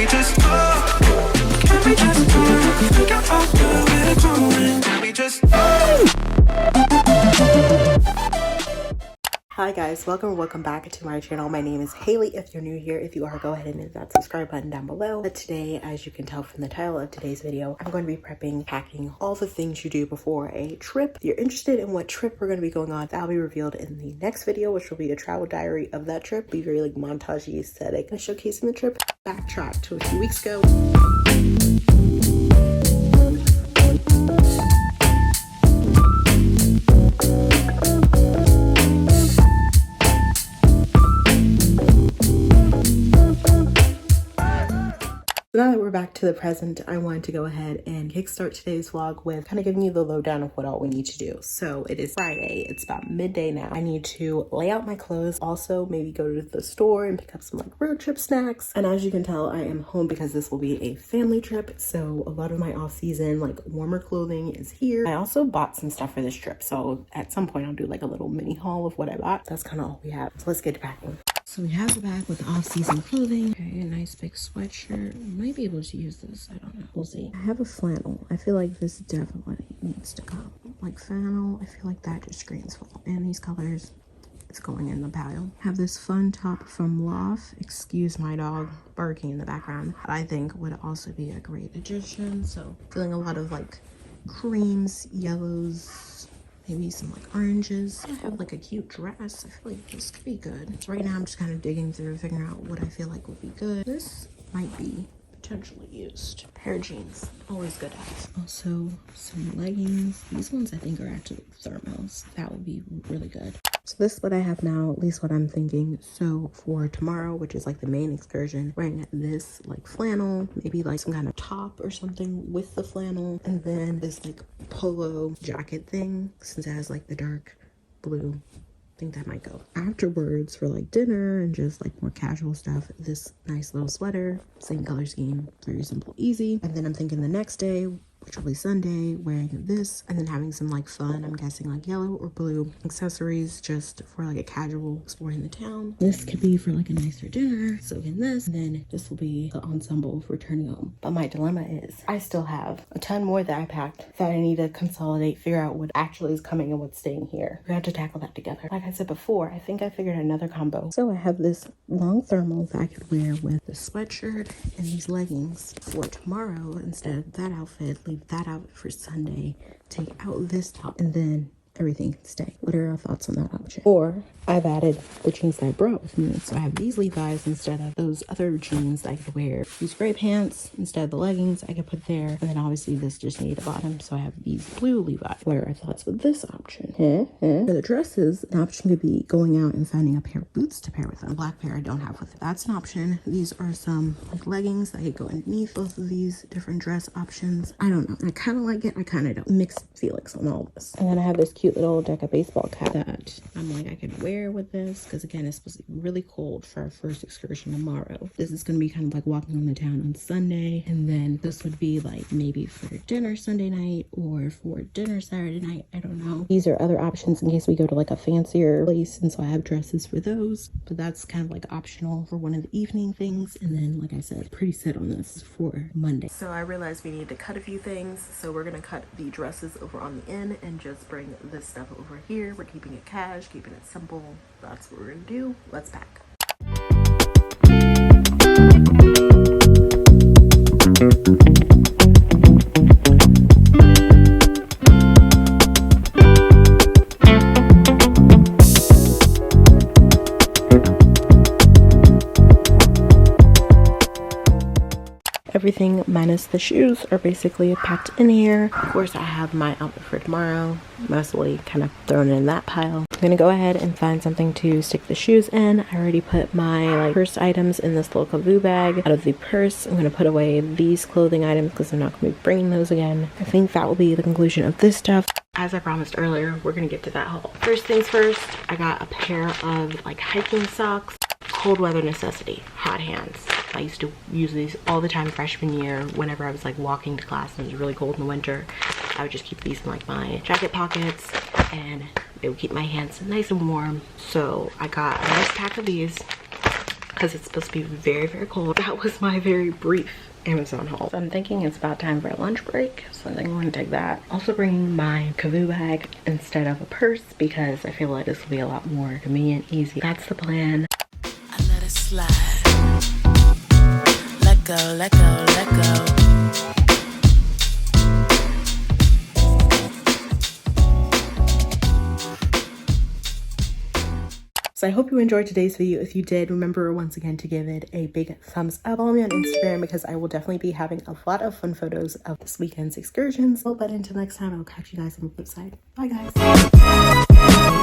we just go? Can we just go? Think about where we're going. Can we just Hi guys, welcome back to my channel. My name is Haley. If you're new here, if you are, go ahead and hit that subscribe button down below. But today, as you can tell from the title of today's video, I'm going to be prepping, packing, all the things you do before a trip. If you're interested in what trip we're going to be going on, that'll be revealed in the next video, which will be a travel diary of that trip. Be very like montage-y aesthetic and showcasing the trip. Backtrack to a few weeks ago. Now that we're back to the present, I wanted to go ahead and kickstart today's vlog with kind of giving you the lowdown of what all we need to do. So it is Friday, it's about midday now. I need to lay out my clothes, also maybe go to the store and pick up some like road trip snacks. And as you can tell, I am home because this will be a family trip. So a lot of my off season, like warmer clothing is here. I also bought some stuff for this trip. So at some point I'll do like a little mini haul of what I bought. That's kind of all we have. So let's get to packing. So we have the bag with the off-season clothing. Okay, a nice big sweatshirt. Might be able to use this. I don't know. We'll see. I have a flannel. I feel like this definitely needs to come. Like flannel, I feel like that just screams fall. And these colors, it's going in the pile. I have this fun top from Loft. Excuse my dog barking in the background. I think would also be a great addition. So feeling a lot of like creams, yellows, maybe some like oranges. I have like a cute dress. I feel like this could be good. So right now I'm just kind of digging through, figuring out what I feel like would be good. This might be potentially used. A pair of jeans, always good to have. Also some leggings. These ones I think are actually thermals. That would be really good. So this is what I have now, at least what I'm thinking. So for tomorrow, which is like the main excursion, wearing this like flannel, maybe like some kind of top or something with the flannel, and then this like polo jacket thing, since it has like the dark blue. I think that might go. Afterwards, for like dinner and just like more casual stuff, this nice little sweater, same color scheme, very simple, easy. And then I'm thinking the next day, which will be Sunday, wearing this and then having some like fun, I'm guessing like yellow or blue accessories just for like a casual exploring the town. This could be for like a nicer dinner. So again, this, and then this will be the ensemble for returning home. But my dilemma is I still have a ton more that I packed that I need to consolidate, figure out what actually is coming and what's staying here. We have to tackle that together. Like I said before, I think I figured another combo. So I have this long thermal that I could wear with the sweatshirt and these leggings for tomorrow instead of that outfit. Leave that out for Sunday, take out this top, and then everything can stay. What are your thoughts on that option? Or I've added the jeans that I brought with me. So I have these Levi's instead of those other jeans that I could wear. These gray pants instead of the leggings I could put there. And then obviously this just needed a bottom. So I have these blue Levi's. What are our thoughts with this option? For the dresses, an option could be going out and finding a pair of boots to pair with them. A black pair I don't have with it. That's an option. These are some like leggings that could go underneath both of these different dress options. I don't know. I kind of like it. I kind of don't. Mixed feelings on all this. And then I have this cute little deck of baseball cap that I'm like I could wear with this because again it's supposed to be really cold for our first excursion tomorrow. This is going to be kind of like walking on the town on Sunday, and then this would be like maybe for dinner Sunday night or for dinner Saturday night. I don't know. These are other options in case we go to like a fancier place, and so I have dresses for those, but that's kind of like optional for one of the evening things. And then like I said, pretty set on this for Monday. So I realized we need to cut a few things, so we're gonna cut the dresses over on the end and just bring this stuff over here. We're keeping it cash, keeping it simple. That's what we're gonna do. Let's pack. Everything minus the shoes are basically packed in here. Of course, I have my outfit for tomorrow, mostly kind of thrown in that pile. I'm gonna go ahead and find something to stick the shoes in. I already put my like purse items in this little kavoo bag. Out of the purse, I'm gonna put away these clothing items because I'm not gonna be bringing those again. I think that will be the conclusion of this stuff. As I promised earlier, we're gonna get to that haul. First things first, I got a pair of like hiking socks. Cold weather necessity, hot hands. I used to use these all the time freshman year whenever I was like walking to class and it was really cold in the winter. I would just keep these in like my jacket pockets and it would keep my hands nice and warm. So I got a nice pack of these. because it's supposed to be very, very cold. That was my very brief Amazon haul. So I'm thinking it's about time for a lunch break, so I think I'm going to take that. Also bringing my Kavoo bag instead of a purse because I feel like this will be a lot more convenient, easy. That's the plan. I let it slide. Let go, let go, let go. So I hope you enjoyed today's video. If you did, remember once again to give it a big thumbs up. Follow me on Instagram because I will definitely be having a lot of fun photos of this weekend's excursions. But until next time, I'll catch you guys on the flip side. Bye guys.